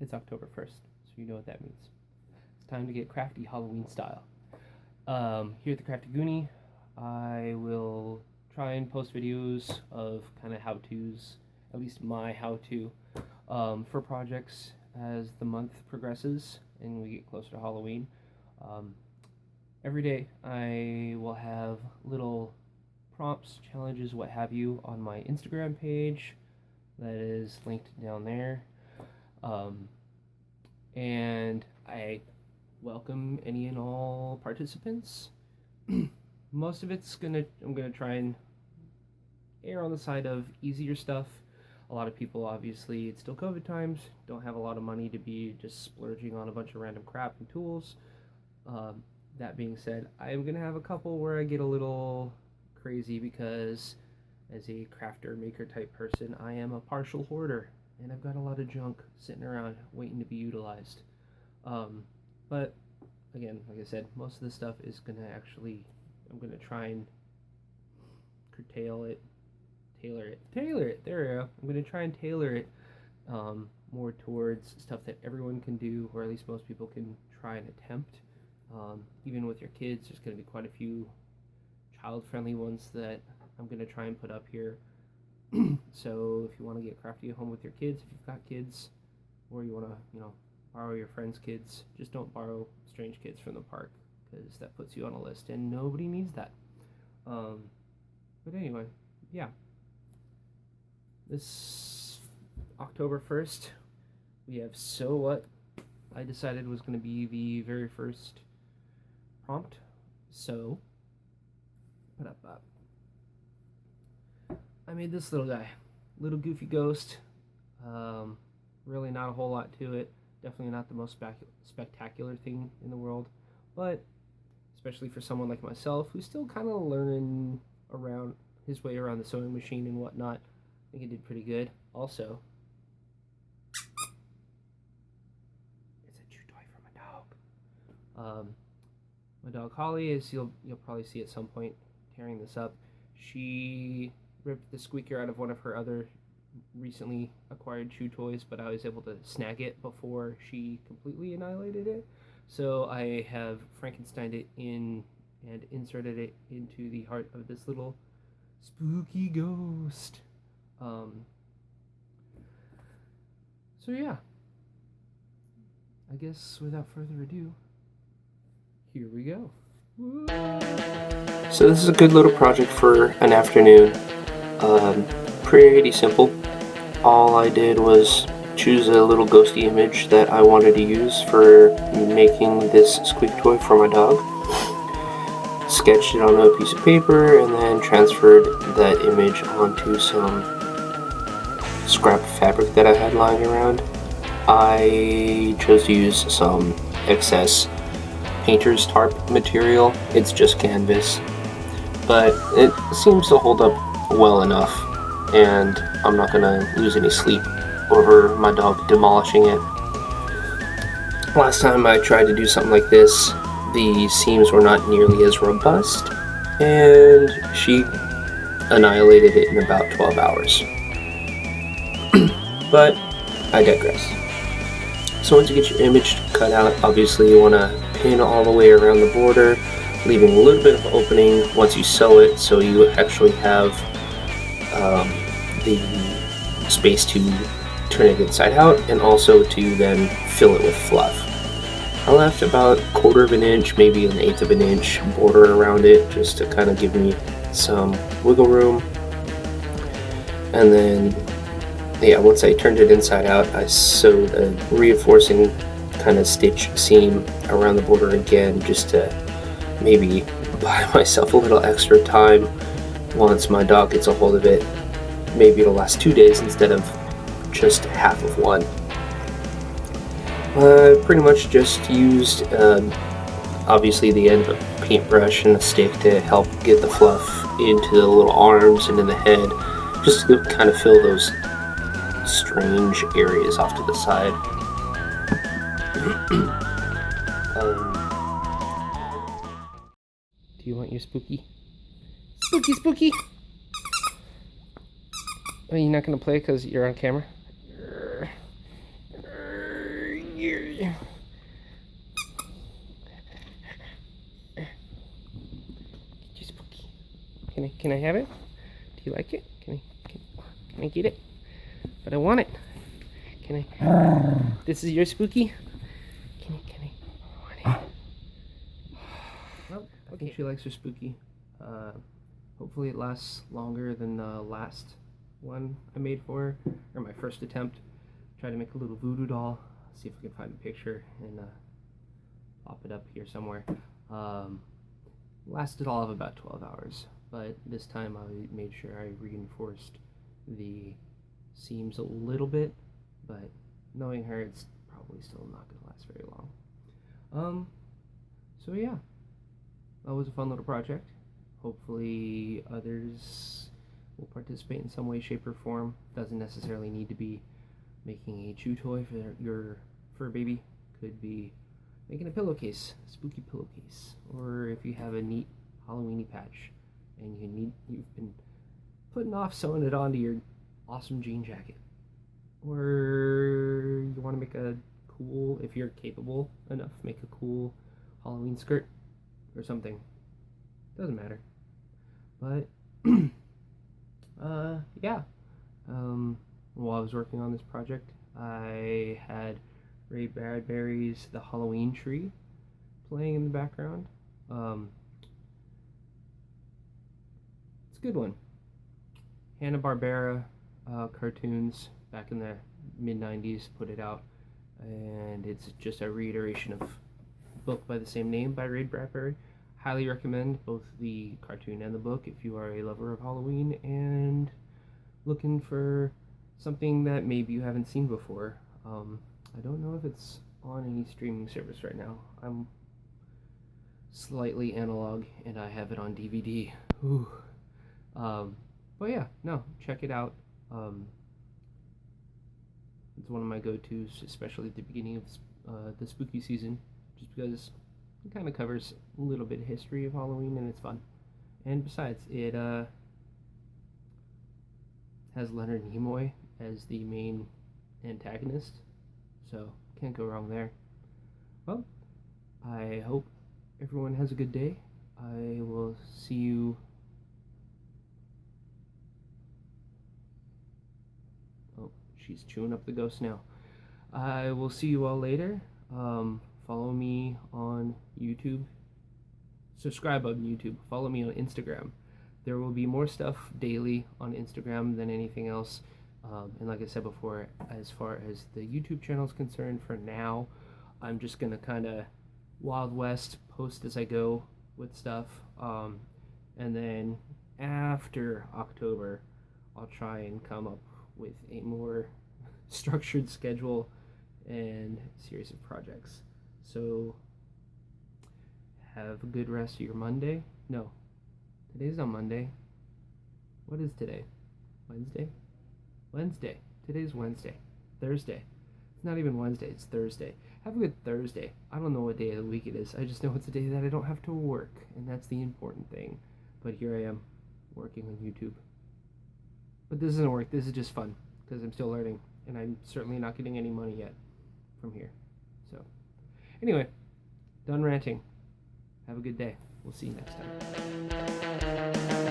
it's October 1st, so you know what that means. It's time to get crafty Halloween style. Here at the Crafty Goonie, I will try and post videos of kind of how-tos, at least my how-to, for projects as the month progresses and we get closer to Halloween. Every day I will have little prompts, challenges, what have you, on my Instagram page that is linked down there. And I welcome any and all participants. Most of I'm gonna try and err on the side of easier stuff. A lot of people, obviously, it's still COVID times, don't have a lot of money to be just splurging on a bunch of random crap and tools. That being said, I'm gonna have a couple where I get a little crazy because as a crafter, maker type person, I am a partial hoarder and I've got a lot of junk sitting around waiting to be utilized. But again, like I said, most of the stuff is gonna I'm gonna try and tailor it. There we go. I'm gonna try and tailor it more towards stuff that everyone can do, or at least most people can try and attempt. Even with your kids, there's gonna be quite a few child-friendly ones that I'm gonna try and put up here. So if you want to get crafty at home with your kids, if you've got kids, or you want to, borrow your friends' kids, just don't borrow strange kids from the park, because that puts you on a list, and nobody needs that. But anyway, yeah. This October 1st, we have So What I decided was going to be the very first prompt. So, put up. I made this little guy, little goofy ghost. Really not a whole lot to it. Definitely not the most spectacular thing in the world, but especially for someone like myself who's still kind of learning around his way around the sewing machine and whatnot, I think he did pretty good. Also, it's a chew toy from a dog. My dog Holly, as you'll probably see at some point, tearing this up. She ripped the squeaker out of one of her other recently acquired chew toys, but I was able to snag it before she completely annihilated it. So I have Frankensteined it in and inserted it into the heart of this little spooky ghost. So yeah, I guess without further ado, here we go. Woo! So this is a good little project for an afternoon. Pretty simple. All I did was choose a little ghosty image that I wanted to use for making this squeak toy for my dog. Sketched it on a piece of paper and then transferred that image onto some scrap fabric that I had lying around. I chose to use some excess painter's tarp material. It's just canvas, but it seems to hold up well enough, and I'm not gonna lose any sleep over my dog demolishing it. Last time I tried to do something like this, the seams were not nearly as robust, and she annihilated it in about 12 hours. But I digress. So once you get your image cut out, obviously you want to pin all the way around the border, leaving a little bit of opening once you sew it, so you actually have the space to turn it inside out and also to then fill it with fluff. I left about 1/4 of an inch, maybe 1/8 of an inch border around it, just to kind of give me some wiggle room. And then, yeah, once I turned it inside out, I sewed a reinforcing kind of stitch seam around the border again, just to maybe buy myself a little extra time once my dog gets a hold of it. Maybe it'll last 2 days instead of just half of one. Pretty much just used obviously the end of a paintbrush and a stick to help get the fluff into the little arms and in the head, just to kind of fill those strange areas off to the side. Do you want your spooky? Spooky! Oh, you're not gonna play because you're on camera? here. Get your spooky. Can I have it? Do you like it? Can I get it? But I want it. Can I? This is your spooky? Can I want it? Well, I think she likes her spooky. Hopefully it lasts longer than the last one I made for her, or my first attempt. Try to make a little voodoo doll. See if I can find a picture and pop it up here somewhere. Lasted all of about 12 hours, but this time I made sure I reinforced the seams a little bit, but knowing her, it's probably still not going to last very long. So yeah, that was a fun little project. Hopefully others will participate in some way, shape, or form. Doesn't necessarily need to be making a chew toy for your fur baby. Could be making a pillowcase, a spooky pillowcase, or if you have a neat Halloweeny patch and you've been putting off sewing it onto your awesome jean jacket, or you want to make a cool, if you're capable enough, make a cool Halloween skirt or something. Doesn't matter. But yeah. While I was working on this project, I had Ray Bradbury's The Halloween Tree playing in the background. It's a good one. Hanna-Barbera cartoons back in the mid-90s put it out, and it's just a reiteration of a book by the same name by Ray Bradbury. Highly recommend both the cartoon and the book if you are a lover of Halloween and looking for something that maybe you haven't seen before. I don't know if it's on any streaming service right now. I'm slightly analog and I have it on DVD. Ooh. But yeah, no, check it out. It's one of my go-tos, especially at the beginning of the spooky season, just because it kind of covers a little bit of history of Halloween and it's fun. And besides, it has Leonard Nimoy as the main antagonist, so can't go wrong there. Well, I hope everyone has a good day. I will see you. Oh, she's chewing up the ghost now. I will see you all later. Follow me on YouTube. Subscribe on YouTube. Follow me on Instagram. There will be more stuff daily on Instagram than anything else. And like I said before, as far as the YouTube channel is concerned, for now, I'm just going to kind of Wild West post as I go with stuff. And then after October, I'll try and come up with a more structured schedule and series of projects. So have a good rest of your Monday. No, today's not Monday. What is today? Wednesday? Wednesday. Today's Wednesday. Thursday. It's not even Wednesday, it's Thursday. Have a good Thursday. I don't know what day of the week it is. I just know it's a day that I don't have to work, and that's the important thing. But here I am, working on YouTube. But this isn't work, this is just fun, because I'm still learning, and I'm certainly not getting any money yet from here. So, anyway, done ranting. Have a good day. We'll see you next time.